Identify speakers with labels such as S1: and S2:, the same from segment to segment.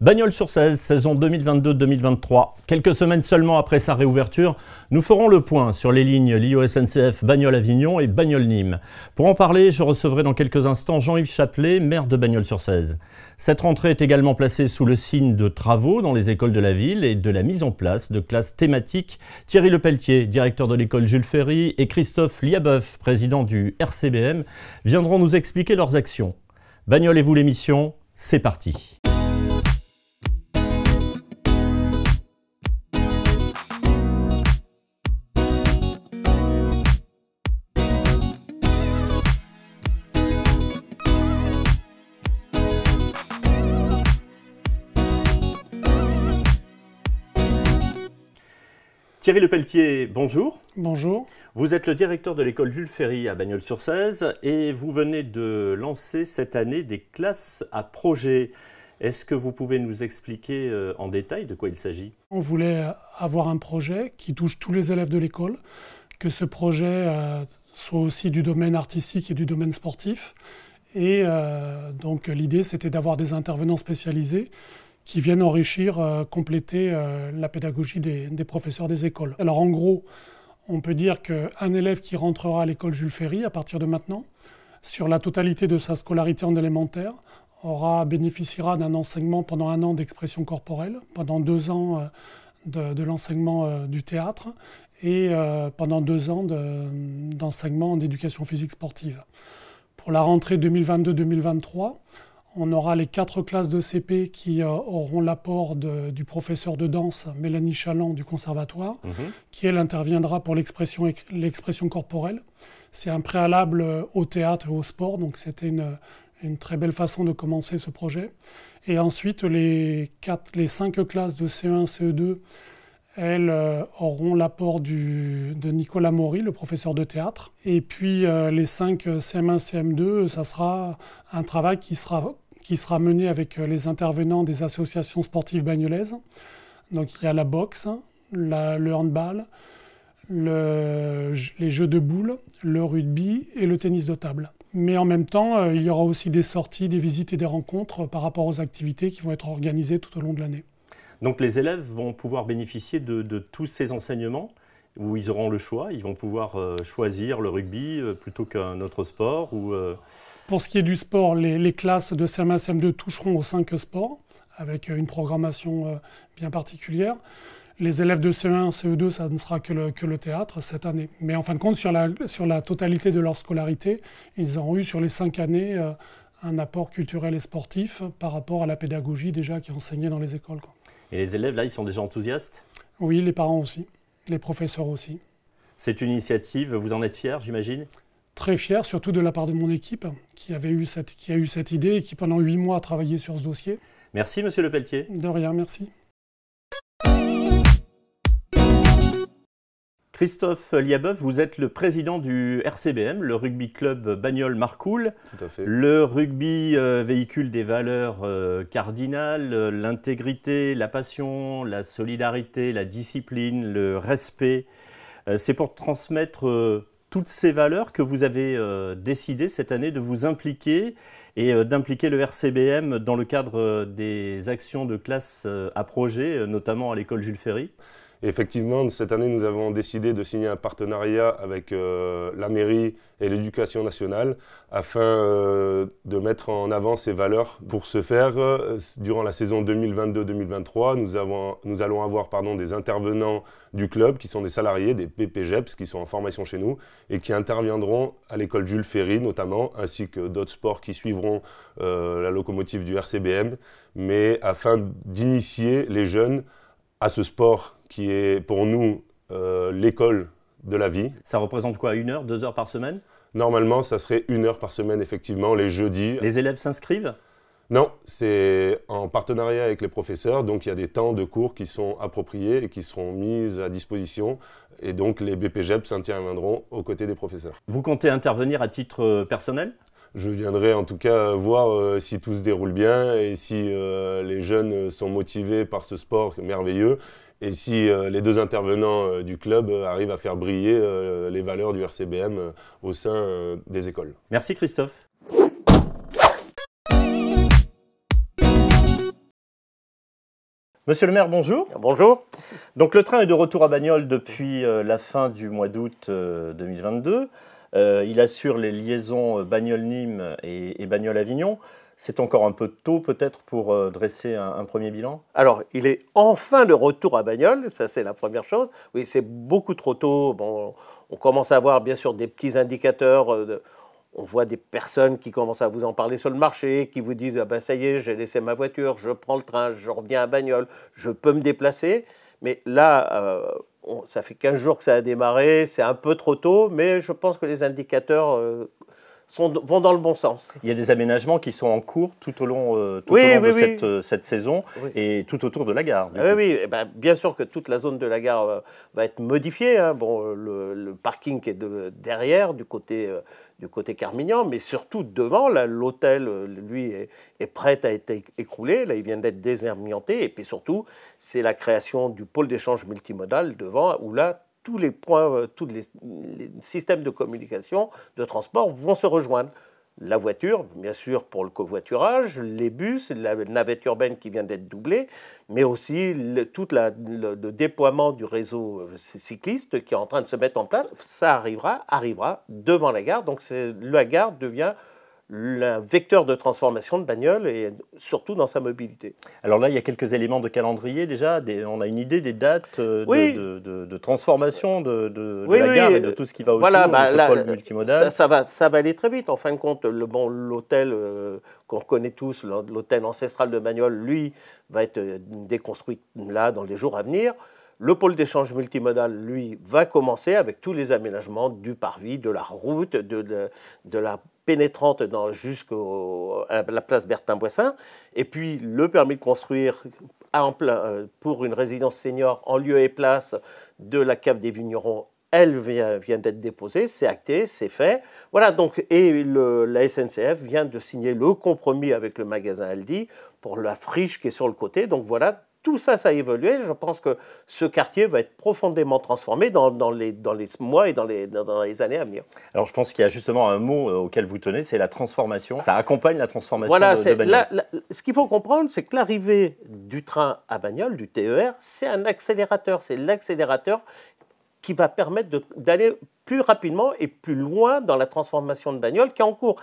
S1: Bagnols-sur-Cèze, saison 2022-2023. Quelques semaines seulement après sa réouverture, nous ferons le point sur les lignes LIO-SNCF Bagnols-Avignon et Bagnols-Nîmes. Pour en parler, je recevrai dans quelques instants Jean-Yves Chaplet, maire de Bagnols-sur-Cèze. Cette rentrée est également placée sous le signe de travaux dans les écoles de la ville et de la mise en place de classes thématiques. Thierry Lepelletier, directeur de l'école Jules Ferry, et Christophe Liabeuf, président du RCBM, viendront nous expliquer leurs actions. Bagnols et vous l'émission, c'est parti. Thierry Lepelletier, bonjour.
S2: Bonjour.
S1: Vous êtes le directeur de l'école Jules Ferry à Bagnols-sur-Cèze et vous venez de lancer cette année des classes à projet. Est-ce que vous pouvez nous expliquer en détail de quoi il s'agit?
S2: On voulait avoir un projet qui touche tous les élèves de l'école, que ce projet soit aussi du domaine artistique et du domaine sportif. Et donc l'idée, c'était d'avoir des intervenants spécialisés qui viennent enrichir, compléter la pédagogie des professeurs des écoles. Alors en gros, on peut dire qu'un élève qui rentrera à l'école Jules Ferry à partir de maintenant, sur la totalité de sa scolarité en élémentaire, bénéficiera d'un enseignement pendant 1 an d'expression corporelle, pendant 2 ans de l'enseignement du théâtre et pendant 2 ans d'enseignement en éducation physique sportive. Pour la rentrée 2022-2023, on aura les 4 classes de CP qui auront l'apport du professeur de danse Mélanie Chaland du Conservatoire, qui elle interviendra pour l'expression corporelle. C'est un préalable au théâtre et au sport, donc c'était une très belle façon de commencer ce projet. Et ensuite, les 5 classes de CE1, CE2, elles auront l'apport de Nicolas Maury, le professeur de théâtre. Et puis les 5 CM1, CM2, ça sera un travail qui sera mené avec les intervenants des associations sportives bagnolaises. Donc il y a la boxe, le handball, les jeux de boules, le rugby et le tennis de table. Mais en même temps, il y aura aussi des sorties, des visites et des rencontres par rapport aux activités qui vont être organisées tout au long de l'année.
S1: Donc les élèves vont pouvoir bénéficier de tous ces enseignements où ils auront le choix, ils vont pouvoir choisir le rugby plutôt qu'un autre sport ou
S2: Pour ce qui est du sport, les classes de CM1 CM2 toucheront aux 5 sports avec une programmation bien particulière. Les élèves de CE1 CE2, ça ne sera que le théâtre cette année. Mais en fin de compte, sur la totalité de leur scolarité, ils auront eu sur les 5 années un apport culturel et sportif par rapport à la pédagogie déjà qui est enseignée dans les écoles.
S1: Et les élèves, là, ils sont déjà enthousiastes?
S2: Oui, les parents aussi, les professeurs aussi.
S1: C'est une initiative, vous en êtes fiers, j'imagine?
S2: Très fier, surtout de la part de mon équipe, qui a eu cette idée et qui pendant 8 mois a travaillé sur ce dossier.
S1: Merci, monsieur Lepelletier.
S2: De rien, merci.
S1: Christophe Liabeuf, vous êtes le président du RCBM, le rugby club Bagnols-Marcoule.
S3: Tout à fait.
S1: Le rugby véhicule des valeurs cardinales, l'intégrité, la passion, la solidarité, la discipline, le respect. C'est pour transmettre toutes ces valeurs que vous avez décidé cette année de vous impliquer et d'impliquer le RCBM dans le cadre des actions de classe à projet, notamment à l'école Jules Ferry.
S3: Effectivement, cette année, nous avons décidé de signer un partenariat avec la mairie et l'éducation nationale afin de mettre en avant ces valeurs. Pour ce faire, durant la saison 2022-2023, nous allons avoir des intervenants du club qui sont des salariés, des BPGEPS qui sont en formation chez nous et qui interviendront à l'école Jules Ferry notamment, ainsi que d'autres sports qui suivront la locomotive du RCBM, mais afin d'initier les jeunes à ce sport qui est pour nous l'école de la vie.
S1: Ça représente quoi, 1 heure, 2 heures par semaine?
S3: Normalement, ça serait 1 heure par semaine, effectivement, les jeudis.
S1: Les élèves s'inscrivent?
S3: Non, c'est en partenariat avec les professeurs, donc il y a des temps de cours qui sont appropriés et qui seront mis à disposition. Et donc les BPGEPS interviendront aux côtés des professeurs.
S1: Vous comptez intervenir à titre personnel?
S3: Je viendrai en tout cas voir si tout se déroule bien et si les jeunes sont motivés par ce sport merveilleux et si les 2 intervenants du club arrivent à faire briller les valeurs du RCBM au sein des écoles.
S1: Merci Christophe. Monsieur le maire, bonjour.
S4: Bonjour.
S1: Donc le train est de retour à Bagnoles depuis la fin du mois d'août 2022. Il assure les liaisons Bagnoles-Nîmes et Bagnoles-Avignon. C'est encore un peu tôt peut-être pour dresser un premier bilan?
S4: Alors, il est enfin de retour à Bagnoles, ça c'est la première chose. Oui, c'est beaucoup trop tôt. Bon, on commence à avoir bien sûr des petits indicateurs. On voit des personnes qui commencent à vous en parler sur le marché, qui vous disent ah ben ça y est, j'ai laissé ma voiture, je prends le train, je reviens à Bagnoles, je peux me déplacer. Mais là, ça fait 15 jours que ça a démarré, c'est un peu trop tôt, mais je pense que les indicateurs vont dans le bon sens.
S1: Il y a des aménagements qui sont en cours tout au long, de cette saison et tout autour de la gare.
S4: Oui, eh ben, bien sûr que toute la zone de la gare va être modifiée. Hein. Bon, le parking qui est derrière, du côté Carmignan, mais surtout devant, l'hôtel, lui, est prêt à être écroulé. Là, il vient d'être désamianté. Et puis surtout, c'est la création du pôle d'échange multimodal devant, où là, tous les points, tous les systèmes de communication, de transport vont se rejoindre. La voiture, bien sûr, pour le covoiturage, les bus, la navette urbaine qui vient d'être doublée, mais aussi tout le déploiement du réseau cycliste qui est en train de se mettre en place. Ça arrivera devant la gare. Donc la gare devient le vecteur de transformation de Bagnoles et surtout dans sa mobilité.
S1: Alors là, il y a quelques éléments de calendrier déjà. On a une idée des dates de transformation de la gare et de tout ce qui va autour de ce pôle multimodal.
S4: Ça va aller très vite. En fin de compte, l'hôtel qu'on connaît tous, l'hôtel ancestral de Bagnoles, lui, va être déconstruit là dans les jours à venir. Le pôle d'échange multimodal, lui, va commencer avec tous les aménagements du parvis, de la route, de la pénétrante jusqu'à la place Bertin-Boissin. Et puis, le permis de construire pour une résidence senior en lieu et place de la cave des vignerons, elle vient d'être déposée, c'est acté, c'est fait. Voilà, donc, et la SNCF vient de signer le compromis avec le magasin Aldi pour la friche qui est sur le côté. Donc voilà, tout ça, ça a évolué. Je pense que ce quartier va être profondément transformé dans les mois et dans les années à venir.
S1: Alors, je pense qu'il y a justement un mot auquel vous tenez, c'est la transformation. Ça accompagne la transformation de Bagnoles.
S4: Ce qu'il faut comprendre, c'est que l'arrivée du train à Bagnoles, du TER, c'est un accélérateur. C'est l'accélérateur qui va permettre d'aller plus rapidement et plus loin dans la transformation de Bagnoles qui est en cours.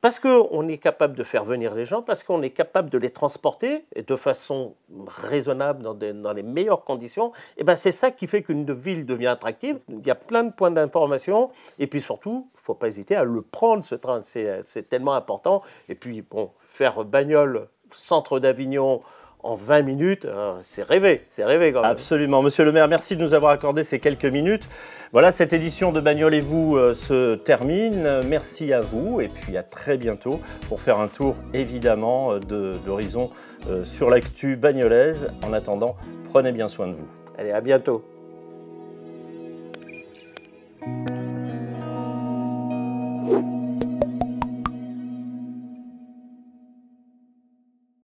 S4: Parce qu'on est capable de faire venir les gens, parce qu'on est capable de les transporter et de façon raisonnable dans les meilleures conditions, et ben c'est ça qui fait qu'une ville devient attractive. Il y a plein de points d'information et puis surtout, il ne faut pas hésiter à le prendre ce train, c'est tellement important. Et puis bon, faire Bagnoles, centre d'Avignon, en 20 minutes, c'est rêvé quand même.
S1: Absolument. Monsieur le maire, merci de nous avoir accordé ces quelques minutes. Voilà, cette édition de Bagnoles et vous se termine. Merci à vous et puis à très bientôt pour faire un tour évidemment d'horizon sur l'actu bagnolaise. En attendant, prenez bien soin de vous.
S4: Allez, à bientôt.